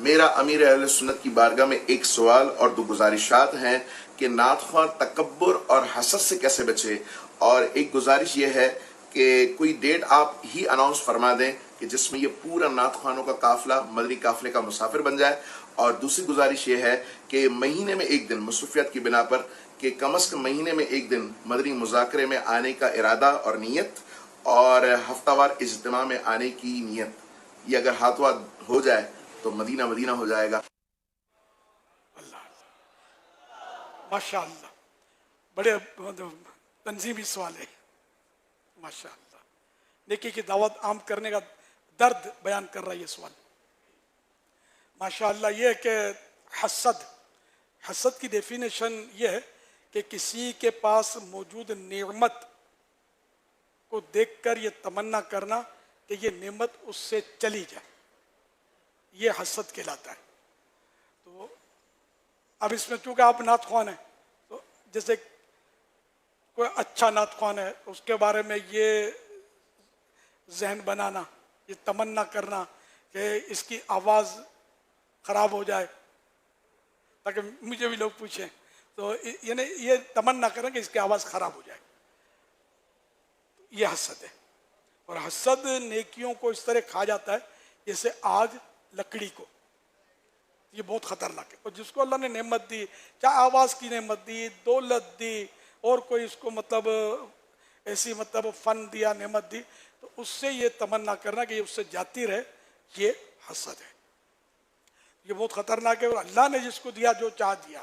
میرا امیر اہل سنت کی بارگاہ میں ایک سوال اور دو گزارشات ہیں کہ نعت خواں تکبر اور حسد سے کیسے بچے، اور ایک گزارش یہ ہے کہ کوئی ڈیٹ آپ ہی اناؤنس فرما دیں کہ جس میں یہ پورا نعت خوانوں کا قافلہ مدنی قافلے کا مسافر بن جائے، اور دوسری گزارش یہ ہے کہ مہینے میں ایک دن مصروفیات کی بنا پر کہ کم از کم مہینے میں ایک دن مدنی مذاکرے میں آنے کا ارادہ اور نیت، اور ہفتہ وار اجتماع میں آنے کی نیت، یہ اگر ہاتھ ہاتھ ہو جائے تو مدینہ مدینہ ہو جائے گا۔ اللہ ماشاء اللہ، بڑے تنظیمی سوال ہے، ماشاء اللہ، نیکی کی دعوت عام کرنے کا درد بیان کر رہا ہے یہ سوال۔ ماشاء اللہ، یہ ہے کہ حسد کی ڈیفینیشن یہ ہے کہ کسی کے پاس موجود نعمت کو دیکھ کر یہ تمنا کرنا کہ یہ نعمت اس سے چلی جائے، یہ حسد کہلاتا ہے۔ تو اب اس میں چونکہ آپ نعت خوان ہیں، تو جیسے کوئی اچھا نعت خوان ہے اس کے بارے میں یہ ذہن بنانا، یہ تمنا کرنا کہ اس کی آواز خراب ہو جائے تاکہ مجھے بھی لوگ پوچھیں، تو یعنی یہ تمنا کریں کہ اس کی آواز خراب ہو جائے، یہ حسد ہے۔ اور حسد نیکیوں کو اس طرح کھا جاتا ہے جیسے آگ لکڑی کو، یہ بہت خطرناک ہے۔ اور جس کو اللہ نے نعمت دی، چاہے آواز کی نعمت دی، دولت دی، اور کوئی اس کو ایسی فن دیا، نعمت دی، تو اس سے یہ تمنا کرنا کہ یہ اس سے جاتی رہے، یہ حسد ہے، یہ بہت خطرناک ہے۔ اور اللہ نے جس کو دیا جو چاہ دیا،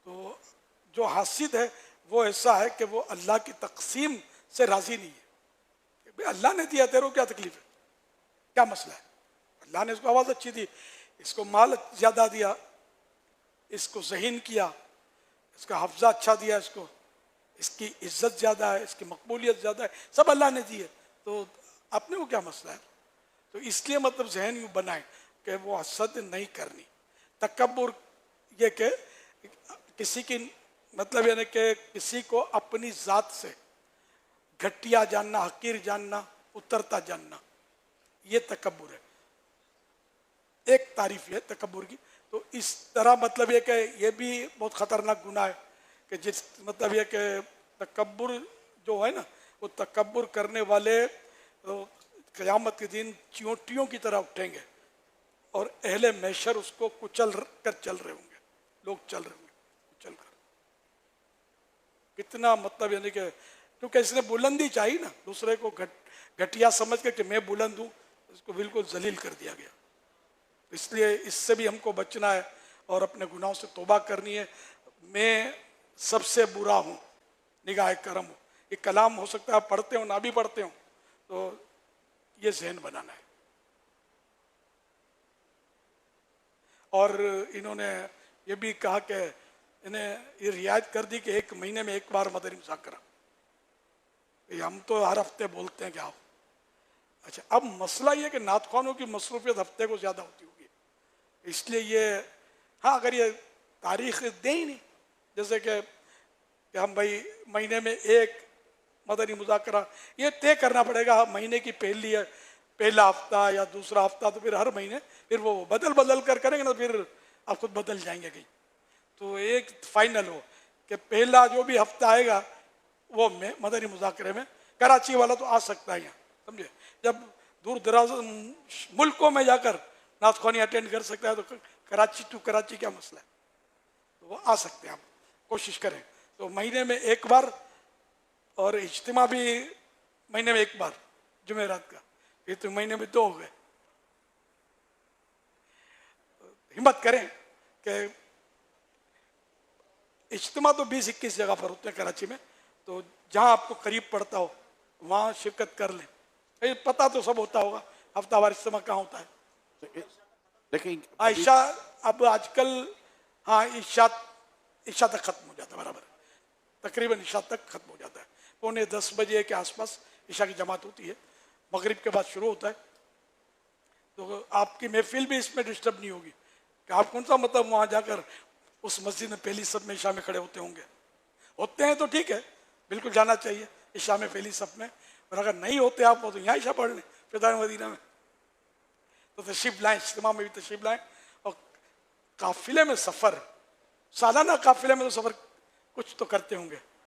تو جو حاسد ہے وہ ایسا ہے کہ وہ اللہ کی تقسیم سے راضی نہیں ہے کہ بھئی اللہ نے دیا، تیرے کو کیا تکلیف ہے، کیا مسئلہ ہے؟ اللہ نے اس کو آواز اچھی دی، اس کو مال زیادہ دیا، اس کو ذہین کیا، اس کا حفظہ اچھا دیا، اس کی عزت زیادہ ہے، اس کی مقبولیت زیادہ ہے، سب اللہ نے دی ہے، تو اپنے کو کیا مسئلہ ہے؟ تو اس لیے ذہن یوں بنائیں کہ وہ حسد نہیں کرنی۔ تکبر یہ کہ کسی کی یعنی کہ کسی کو اپنی ذات سے گھٹیا جاننا، حقیر جاننا، اترتا جاننا، یہ تکبر ہے، ایک تعریف ہے تکبر کی۔ تو اس طرح یہ کہ یہ بھی بہت خطرناک گناہ ہے کہ جس یہ کہ تکبر جو ہے نا، وہ تکبر کرنے والے قیامت کے دن چیونٹیوں کی طرح اٹھیں گے، اور اہل محشر اس کو کچل کر چل رہے ہوں گے، لوگ چل رہے ہوں گے کچل کر۔ کتنا یعنی کہ کیونکہ اس نے بلندی چاہیے نا، دوسرے کو گھٹیا سمجھ کے کہ میں بلند ہوں، اس کو بالکل ذلیل کر دیا گیا۔ اس لیے اس سے بھی ہم کو بچنا ہے اور اپنے گناہوں سے توبہ کرنی ہے۔ میں سب سے برا ہوں، نگاہ کرم ہوں، یہ کلام ہو سکتا ہے آپ پڑھتے ہوں، نہ بھی پڑھتے ہوں، تو یہ ذہن بنانا ہے۔ اور انہوں نے یہ بھی کہا کہ انہیں یہ رعایت کر دی کہ ایک مہینے میں ایک بار مدنی مذاکرہ۔ ہم تو ہر ہفتے بولتے ہیں کہ آؤ۔ اچھا، اب مسئلہ یہ کہ نعت خوانوں کی مصروفیت ہفتے کو زیادہ ہوتی ہوگی، اس لیے یہ اگر یہ تاریخ دیں ہی نہیں، جیسے کہ ہم مہینے میں ایک مدنی مذاکرہ، یہ طے کرنا پڑے گا مہینے کی پہلا ہفتہ یا دوسرا ہفتہ، تو پھر ہر مہینے پھر وہ بدل کر کریں گے نا، پھر آپ خود بدل جائیں گے کہیں۔ تو ایک فائنل ہو کہ پہلا جو بھی ہفتہ آئے گا وہ میں مدنی مذاکرے میں، کراچی والا تو آ سکتا ہے یہاں، سمجھے، جب دور دراز ملکوں میں جا کر نعت خوانی اٹینڈ کر سکتا ہے، تو کراچی ٹو کراچی کیا مسئلہ ہے، تو وہ آ سکتے ہیں، آپ کوشش کریں۔ تو مہینے میں ایک بار، اور اجتماع بھی مہینے میں ایک بار جمعرات کا، یہ تو مہینے میں 2 ہو گئے۔ ہمت کریں کہ اجتماع تو 20-21 جگہ پر ہوتے ہیں کراچی میں، تو جہاں آپ کو قریب پڑتا ہو وہاں شرکت کر لیں۔ پتہ تو سب ہوتا ہوگا ہفتہ وار اجتماع کہاں ہوتا ہے۔ لیکن عشاء اب آج کل عشاء تک ختم ہو جاتا ہے، برابر تقریباً عشاء تک ختم ہو جاتا ہے، 9:45 بجے کے آس پاس عشاء کی جماعت ہوتی ہے، مغرب کے بعد شروع ہوتا ہے۔ تو آپ کی محفل بھی اس میں ڈسٹرب نہیں ہوگی کہ آپ کون سا وہاں جا کر اس مسجد میں پہلی صف میں عشاء میں کھڑے ہوتے ہوں گے۔ ہوتے ہیں تو ٹھیک ہے، بالکل جانا چاہیے عشاء میں پہلی صف میں، اور اگر نہیں ہوتے آپ تو یہاں عشاء پڑھ لیں فضائے مدینہ میں۔ تو تشریف لائیں، اجتماع میں بھی تشریف لائیں. اور قافلے میں سفر، سالانہ قافلے میں تو سفر کچھ تو کرتے ہوں گے.